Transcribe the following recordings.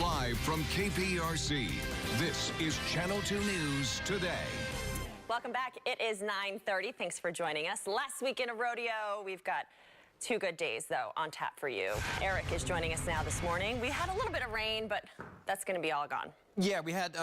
Live from KPRC, this is Channel 2 News Today. Welcome back. It is 9:30. Thanks for joining us. Last week in a rodeo, we've got 2 good days, though, on tap for you. Eric is joining us now this morning. We had a little bit of rain, but that's going to be all gone. Yeah, we had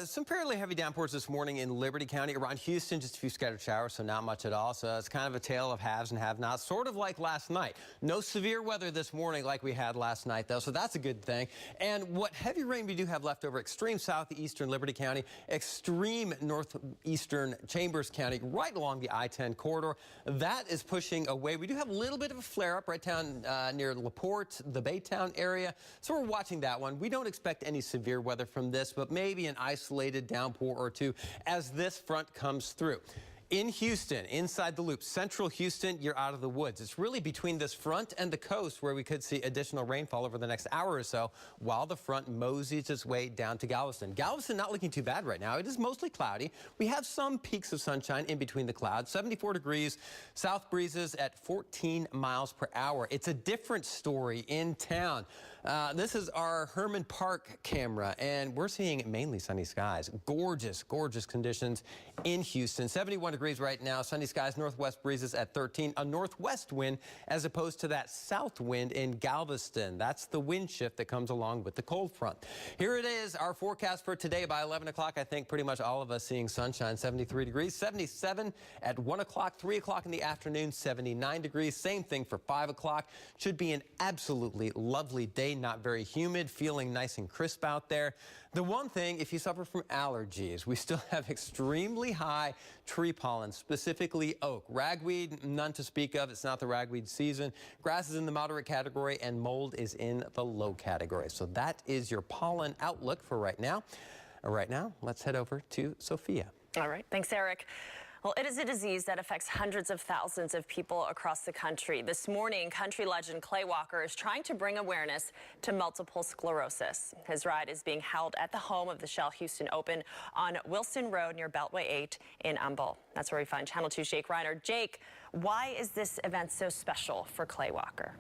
some fairly heavy downpours this morning in Liberty County. Around Houston, just a few scattered showers, so not much at all. So it's kind of a tale of haves and have-nots, sort of like last night. No severe weather this morning like we had last night, though, so that's a good thing. And what heavy rain we do have left over, extreme southeastern Liberty County, extreme northeastern Chambers County, right along the I-10 corridor. That is pushing away. We do have a little bit of a flare-up right down near LaPorte, the Baytown area, so we're watching that one. We don't expect any severe weather from this, but maybe an isolated downpour or two as this front comes through. In Houston, inside the loop, central Houston, you're out of the woods. It's really between this front and the coast where we could see additional rainfall over the next hour or so while the front moseys its way down to Galveston. Galveston not looking too bad right now. It is mostly cloudy. We have some peaks of sunshine in between the clouds. 74 degrees, south breezes at 14 miles per hour. It's a different story in town. This is our Herman Park camera, and we're seeing mainly sunny skies. Gorgeous, gorgeous conditions in Houston. 71 degrees right now, sunny skies, northwest breezes at 13, a northwest wind as opposed to that south wind in Galveston. That's the wind shift that comes along with the cold front. Here it is, our forecast for today. By 11 o'clock, I think pretty much all of us seeing sunshine. 73 degrees, 77 at 1 o'clock, 3 o'clock in the afternoon, 79 degrees. Same thing for 5 o'clock. Should be an absolutely lovely day, not very humid, feeling nice and crisp out there. The one thing, if you suffer from allergies, we still have extremely high tree pollen, specifically oak. Ragweed, none to speak of. It's not the ragweed season. Grass is in the moderate category and mold is in the low category. So that is your pollen outlook for right now. Right now, let's head over to Sophia. All right. Thanks, Eric. Well, it is a disease that affects hundreds of thousands of people across the country. This morning, country legend Clay Walker is trying to bring awareness to multiple sclerosis. His ride is being held at the home of the Shell Houston Open on Wilson Road near Beltway 8 in Humble. That's where we find Channel 2's Jake Reiner. Jake, why is this event so special for Clay Walker?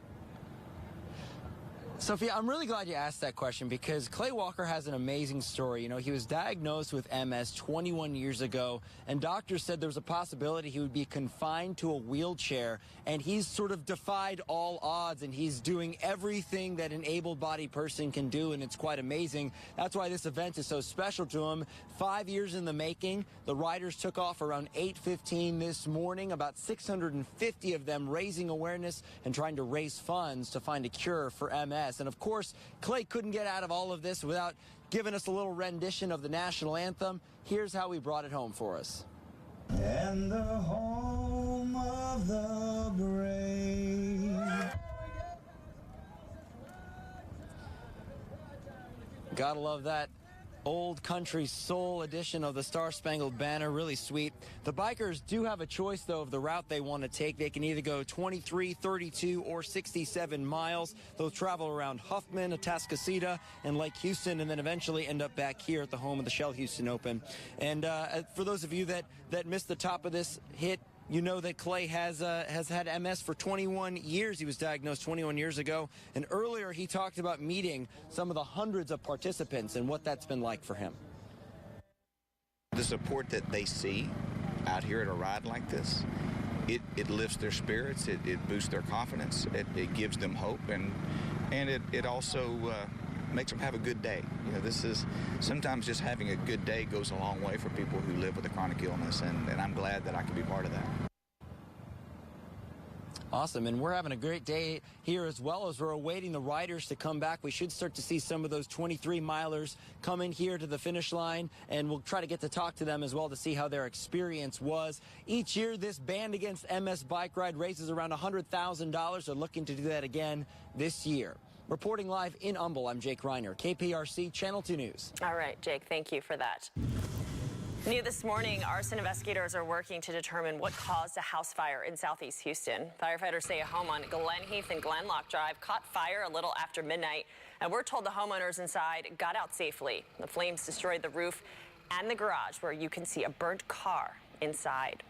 Sophia, I'm really glad you asked that question because Clay Walker has an amazing story. You know, he was diagnosed with MS 21 years ago, and doctors said there was a possibility he would be confined to a wheelchair, and he's sort of defied all odds, and he's doing everything that an able-bodied person can do, and it's quite amazing. That's why this event is so special to him. 5 years in the making. The riders took off around 8:15 this morning, about 650 of them raising awareness and trying to raise funds to find a cure for MS. And of course, Clay couldn't get out of all of this without giving us a little rendition of the national anthem. Here's how he brought it home for us. And the home of the brave. Gotta love that old country soul edition of the Star-Spangled Banner. Really sweet. The bikers do have a choice, though, of the route they want to take. They can either go 23, 32, or 67 miles. They'll travel around Huffman, Atascocita, and Lake Houston, and then eventually end up back here at the home of the Shell Houston Open. And for those of you that missed the top of this hit, you know that Clay has had MS for 21 years. He was diagnosed 21 years ago. And earlier he talked about meeting some of the hundreds of participants and what that's been like for him. The support that they see out here at a ride like this, it lifts their spirits, it boosts their confidence, it gives them hope, and it also makes them have a good day. You know, this is sometimes just having a good day goes a long way for people who live with a chronic illness, and I'm glad that I can be part of that. Awesome, and we're having a great day here as well as we're awaiting the riders to come back. We should start to see some of those 23-milers come in here to the finish line, and we'll try to get to talk to them as well to see how their experience was. Each year, this Band Against MS bike ride raises around $100,000. They're looking to do that again this year. Reporting live in Humble, I'm Jake Reiner, KPRC Channel 2 News. All right, Jake, thank you for that. New this morning, arson investigators are working to determine what caused a house fire in southeast Houston. Firefighters say a home on Glen Heath and Glenlock Drive caught fire a little after midnight, and we're told the homeowners inside got out safely. The flames destroyed the roof and the garage, where you can see a burnt car inside.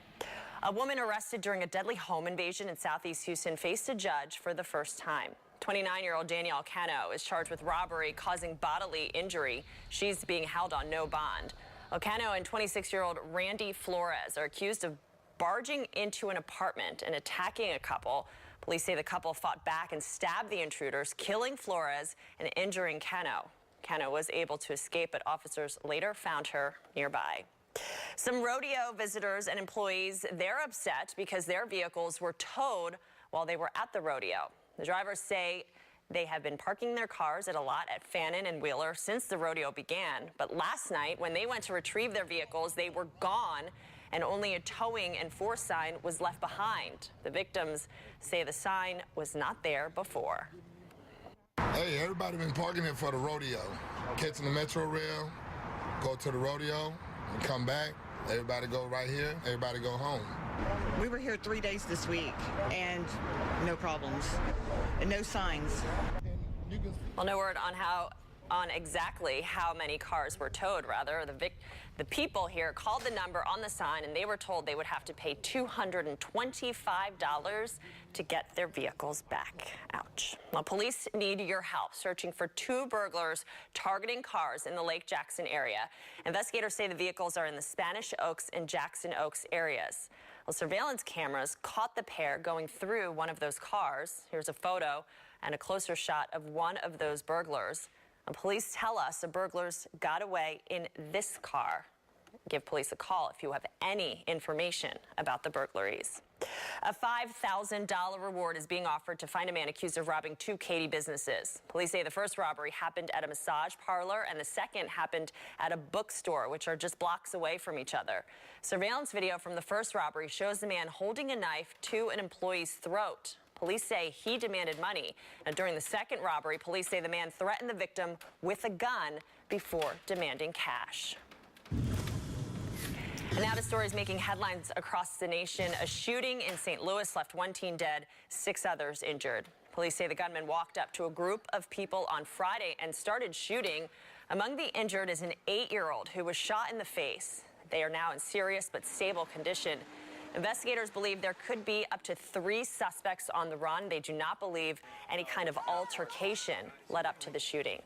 A woman arrested during a deadly home invasion in southeast Houston faced a judge for the first time. 29-year-old Danielle Cano is charged with robbery causing bodily injury. She's being held on no bond. Cano and 26-year-old Randy Flores are accused of barging into an apartment and attacking a couple. Police say the couple fought back and stabbed the intruders, killing Flores and injuring Cano. Cano was able to escape, but officers later found her nearby. Some rodeo visitors and employees, they're upset because their vehicles were towed while they were at the rodeo. The drivers say they have been parking their cars at a lot at Fannin and Wheeler since the rodeo began. But last night, when they went to retrieve their vehicles, they were gone, and only a towing and force sign was left behind. The victims say the sign was not there before. Hey, everybody been parking here for the rodeo. Catching the Metro Rail, go to the rodeo, and come back. Everybody go right here, everybody go home. We were here 3 days this week, and no problems, and no signs. Well, no word on exactly how many cars were towed. Rather, the people here called the number on the sign, and they were told they would have to pay $225 to get their vehicles back. Ouch. Well, police need your help searching for 2 burglars targeting cars in the Lake Jackson area. Investigators say the vehicles are in the Spanish Oaks and Jackson Oaks areas. Well, surveillance cameras caught the pair going through one of those cars. Here's a photo and a closer shot of one of those burglars. And police tell us the burglars got away in this car. Give police a call if you have any information about the burglaries. A $5,000 reward is being offered to find a man accused of robbing 2 Katy businesses. Police say the first robbery happened at a massage parlor and the second happened at a bookstore, which are just blocks away from each other. Surveillance video from the first robbery shows the man holding a knife to an employee's throat. Police say he demanded money. Now, during the second robbery, police say the man threatened the victim with a gun before demanding cash. And now to stories making headlines across the nation. A shooting in St. Louis left 1 teen dead, 6 others injured. Police say the gunman walked up to a group of people on Friday and started shooting. Among the injured is an 8-year-old who was shot in the face. They are now in serious but stable condition. Investigators believe there could be up to 3 suspects on the run. They do not believe any kind of altercation led up to the shooting.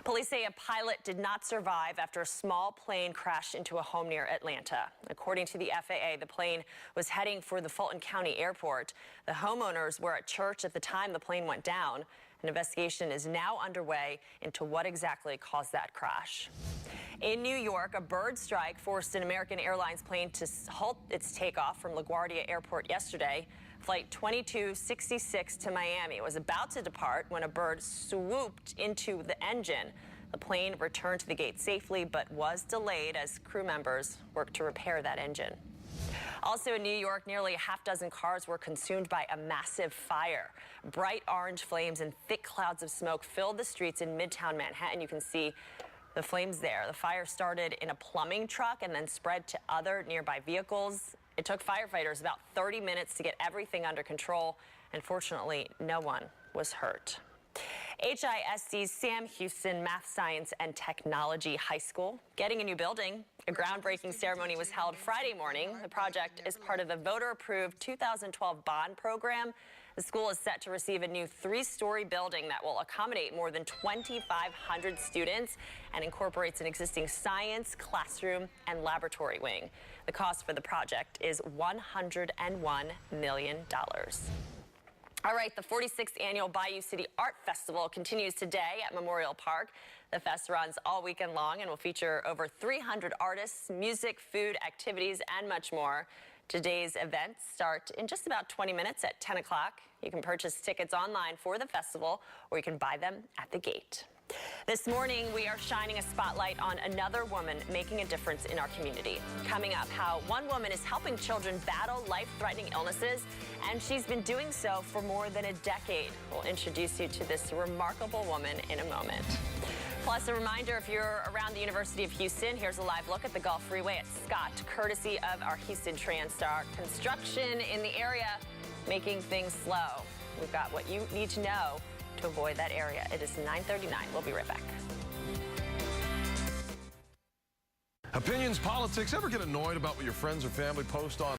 Police say a pilot did not survive after a small plane crashed into a home near Atlanta. According to the FAA, the plane was heading for the Fulton County Airport. The homeowners were at church at the time the plane went down. An investigation is now underway into what exactly caused that crash. In New York, a bird strike forced an American Airlines plane to halt its takeoff from LaGuardia Airport yesterday. Flight 2266 to Miami was about to depart when a bird swooped into the engine. The plane returned to the gate safely, but was delayed as crew members worked to repair that engine. Also in New York, nearly a half-dozen cars were consumed by a massive fire. Bright orange flames and thick clouds of smoke filled the streets in Midtown Manhattan. You can see the flames there. The fire started in a plumbing truck and then spread to other nearby vehicles. It took firefighters about 30 minutes to get everything under control, and fortunately, no one was hurt. HISD's Sam Houston Math, Science, and Technology High School getting a new building. A groundbreaking ceremony was held Friday morning. The project is part of the voter-approved 2012 bond program. The school is set to receive a new 3-story building that will accommodate more than 2,500 students and incorporates an existing science, classroom, and laboratory wing. The cost for the project is $101 million. All right, the 46th annual Bayou City Art Festival continues today at Memorial Park. The fest runs all weekend long and will feature over 300 artists, music, food, activities, and much more. Today's events start in just about 20 minutes at 10 o'clock. You can purchase tickets online for the festival, or you can buy them at the gate. This morning, we are shining a spotlight on another woman making a difference in our community. Coming up, how one woman is helping children battle life-threatening illnesses, and she's been doing so for more than a decade. We'll introduce you to this remarkable woman in a moment. Plus, a reminder, if you're around the University of Houston, here's a live look at the Gulf Freeway at Scott, courtesy of our Houston Transstar. Construction in the area making things slow. We've got what you need to know to avoid that area. It is 9:39. We'll be right back. Opinions, politics, ever get annoyed about what your friends or family post on